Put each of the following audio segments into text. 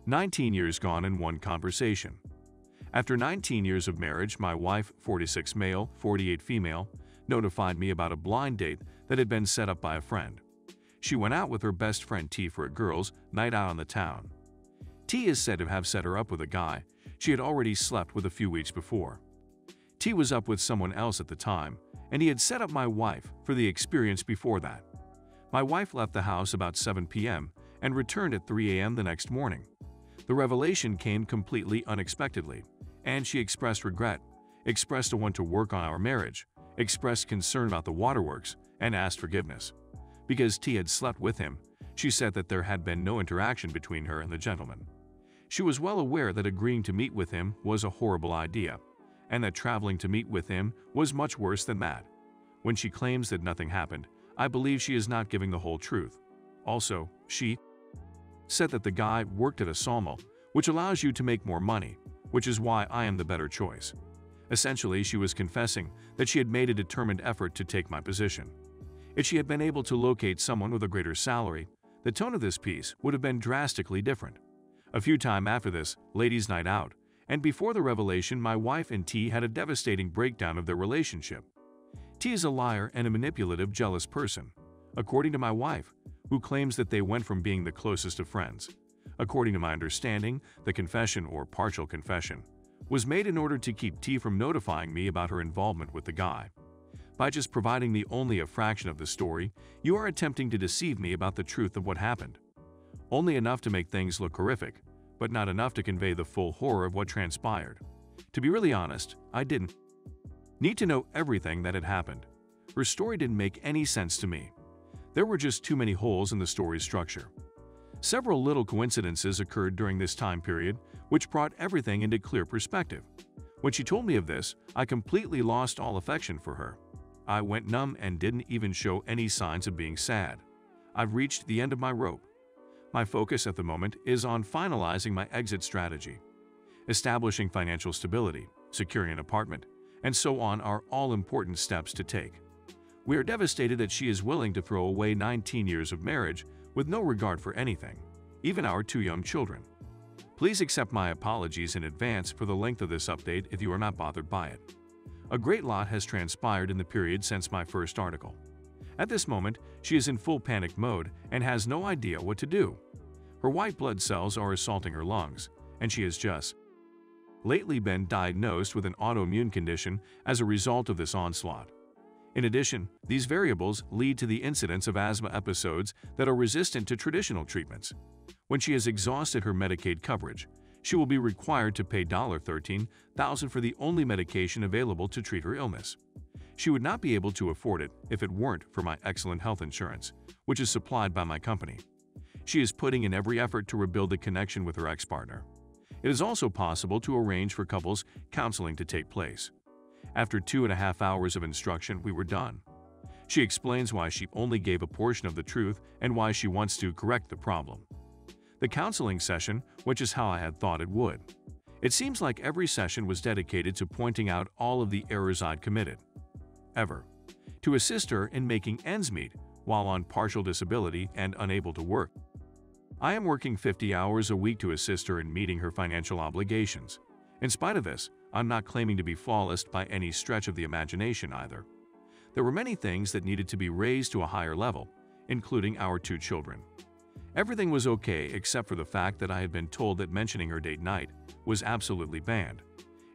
19 years gone in one conversation. After 19 years of marriage, my wife, 46 male, 48 female, notified me about a blind date that had been set up by a friend. She went out with her best friend T for a girls' night out on the town. T is said to have set her up with a guy she had already slept with a few weeks before. T was up with someone else at the time, and he had set up my wife for the experience before that. My wife left the house about 7 p.m. and returned at 3 a.m. the next morning. The revelation came completely unexpectedly, and she expressed regret, expressed a want to work on our marriage, expressed concern about the waterworks, and asked forgiveness. Because T had slept with him, she said that there had been no interaction between her and the gentleman. She was well aware that agreeing to meet with him was a horrible idea, and that traveling to meet with him was much worse than that. When she claims that nothing happened, I believe she is not giving the whole truth. Also, she said that the guy worked at a sawmill, which allows you to make more money, which is why I am the better choice. Essentially, she was confessing that she had made a determined effort to take my position. If she had been able to locate someone with a greater salary, the tone of this piece would have been drastically different. A few times after this ladies' night out, and before the revelation, my wife and T had a devastating breakdown of their relationship. T is a liar and a manipulative, jealous person, according to my wife, who claims that they went from being the closest of friends. According to my understanding, the confession or partial confession was made in order to keep T from notifying me about her involvement with the guy. By just providing me only a fraction of the story, you are attempting to deceive me about the truth of what happened. Only enough to make things look horrific, but not enough to convey the full horror of what transpired. To be really honest, I didn't need to know everything that had happened. Her story didn't make any sense to me. There were just too many holes in the story's structure. Several little coincidences occurred during this time period, which brought everything into clear perspective. When she told me of this, I completely lost all affection for her. I went numb and didn't even show any signs of being sad. I've reached the end of my rope. My focus at the moment is on finalizing my exit strategy. Establishing financial stability, securing an apartment, and so on are all important steps to take. We are devastated that she is willing to throw away 19 years of marriage with no regard for anything, even our 2 young children. Please accept my apologies in advance for the length of this update if you are not bothered by it. A great lot has transpired in the period since my first article. At this moment, she is in full panic mode and has no idea what to do. Her white blood cells are assaulting her lungs, and she has just lately been diagnosed with an autoimmune condition as a result of this onslaught. In addition, these variables lead to the incidence of asthma episodes that are resistant to traditional treatments. When she has exhausted her Medicaid coverage, she will be required to pay $13,000 for the only medication available to treat her illness. She would not be able to afford it if it weren't for my excellent health insurance, which is supplied by my company. She is putting in every effort to rebuild the connection with her ex-partner. It is also possible to arrange for couples counseling to take place. After 2.5 hours of instruction, we were done. She explains why she only gave a portion of the truth and why she wants to correct the problem. The counseling session, which is how I had thought it would. It seems like every session was dedicated to pointing out all of the errors I'd committed. To assist her in making ends meet while on partial disability and unable to work. I am working 50 hours a week to assist her in meeting her financial obligations. In spite of this, I'm not claiming to be flawless by any stretch of the imagination either. There were many things that needed to be raised to a higher level, including our 2 children. Everything was okay except for the fact that I had been told that mentioning her date night was absolutely banned.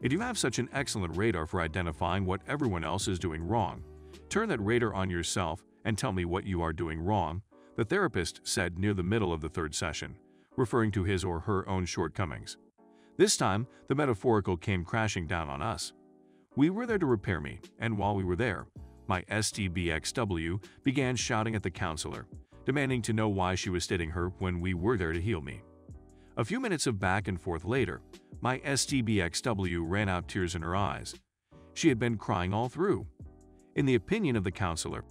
If you have such an excellent radar for identifying what everyone else is doing wrong, turn that radar on yourself and tell me what you are doing wrong, the therapist said near the middle of the 3rd session, referring to his or her own shortcomings. This time, the metaphorical came crashing down on us. We were there to repair me, and while we were there, my STBXW began shouting at the counselor, demanding to know why she was hitting her when we were there to heal me. A few minutes of back and forth later, my STBXW ran out tears in her eyes. She had been crying all through. In the opinion of the counselor,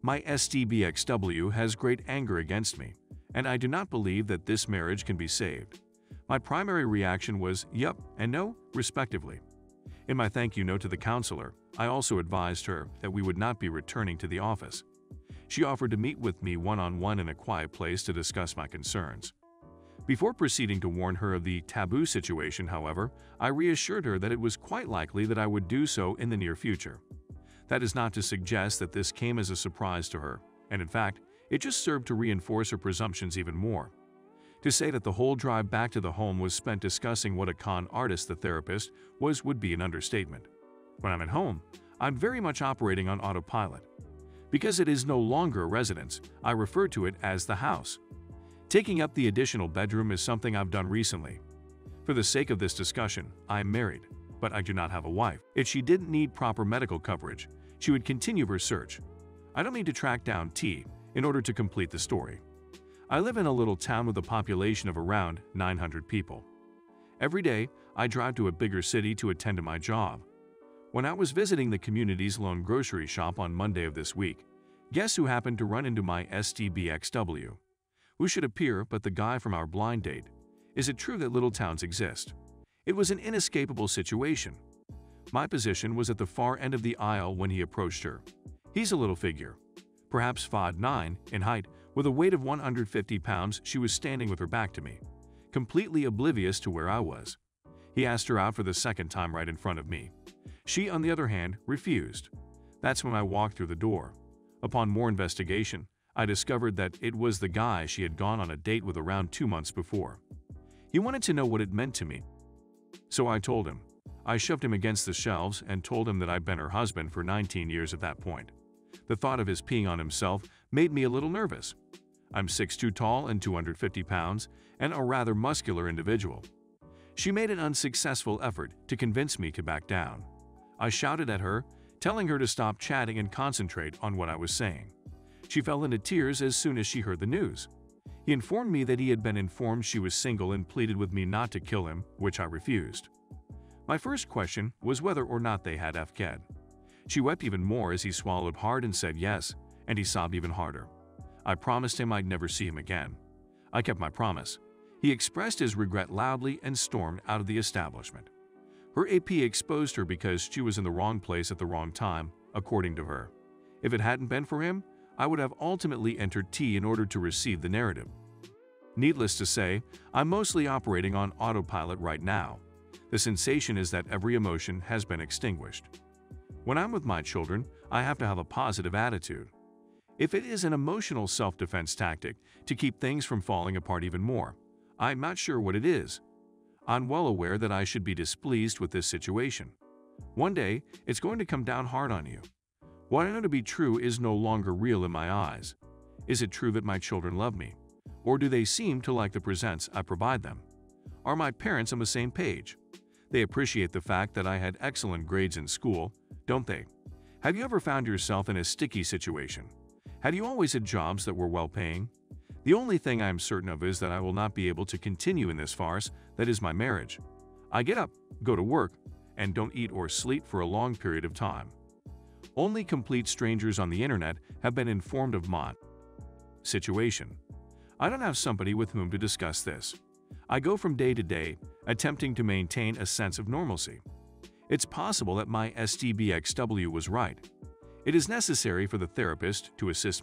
my STBXW has great anger against me, and I do not believe that this marriage can be saved. My primary reaction was yup and no, respectively. In my thank you note to the counselor, I also advised her that we would not be returning to the office. She offered to meet with me one-on-one in a quiet place to discuss my concerns. Before proceeding to warn her of the taboo situation, however, I reassured her that it was quite likely that I would do so in the near future. That is not to suggest that this came as a surprise to her, and in fact, it just served to reinforce her presumptions even more. To say that the whole drive back to the home was spent discussing what a con artist the therapist was would be an understatement. When I'm at home, I'm very much operating on autopilot. Because it is no longer a residence, I refer to it as the house. Taking up the additional bedroom is something I've done recently. For the sake of this discussion, I am married, but I do not have a wife. If she didn't need proper medical coverage, she would continue her search. I don't need to track down T in order to complete the story. I live in a little town with a population of around 900 people. Every day, I drive to a bigger city to attend to my job. When I was visiting the community's lone grocery shop on Monday of this week, guess who happened to run into my STBXW? Who should appear but the guy from our blind date? Is it true that little towns exist? It was an inescapable situation. My position was at the far end of the aisle when he approached her. He's a little figure, perhaps 5'9" in height, with a weight of 150 pounds. She was standing with her back to me, completely oblivious to where I was. He asked her out for the second time right in front of me. She, on the other hand, refused. That's when I walked through the door. Upon more investigation, I discovered that it was the guy she had gone on a date with around 2 months before. He wanted to know what it meant to me. So I told him. I shoved him against the shelves and told him that I'd been her husband for 19 years at that point. The thought of his peeing on himself made me a little nervous. I'm 6'2" tall and 250 pounds, and a rather muscular individual. She made an unsuccessful effort to convince me to back down. I shouted at her, telling her to stop chatting and concentrate on what I was saying. She fell into tears as soon as she heard the news. He informed me that he had been informed she was single and pleaded with me not to kill him, which I refused. My first question was whether or not they had FKed. She wept even more as he swallowed hard and said yes, and he sobbed even harder. I promised him I'd never see him again. I kept my promise. He expressed his regret loudly and stormed out of the establishment. Her AP exposed her because she was in the wrong place at the wrong time, according to her. If it hadn't been for him, I would have ultimately entered T in order to receive the narrative. Needless to say, I'm mostly operating on autopilot right now. The sensation is that every emotion has been extinguished. When I'm with my children, I have to have a positive attitude. If it is an emotional self-defense tactic to keep things from falling apart even more, I'm not sure what it is. I'm well aware that I should be displeased with this situation. One day, it's going to come down hard on you. What I know to be true is no longer real in my eyes. Is it true that my children love me? Or do they seem to like the presents I provide them? Are my parents on the same page? They appreciate the fact that I had excellent grades in school, don't they? Have you ever found yourself in a sticky situation? Have you always had jobs that were well-paying? The only thing I am certain of is that I will not be able to continue in this farce that is my marriage. I get up, go to work, and don't eat or sleep for a long period of time. Only complete strangers on the internet have been informed of my situation. I don't have somebody with whom to discuss this. I go from day to day, attempting to maintain a sense of normalcy. It's possible that my STBXW was right. It is necessary for the therapist to assist me.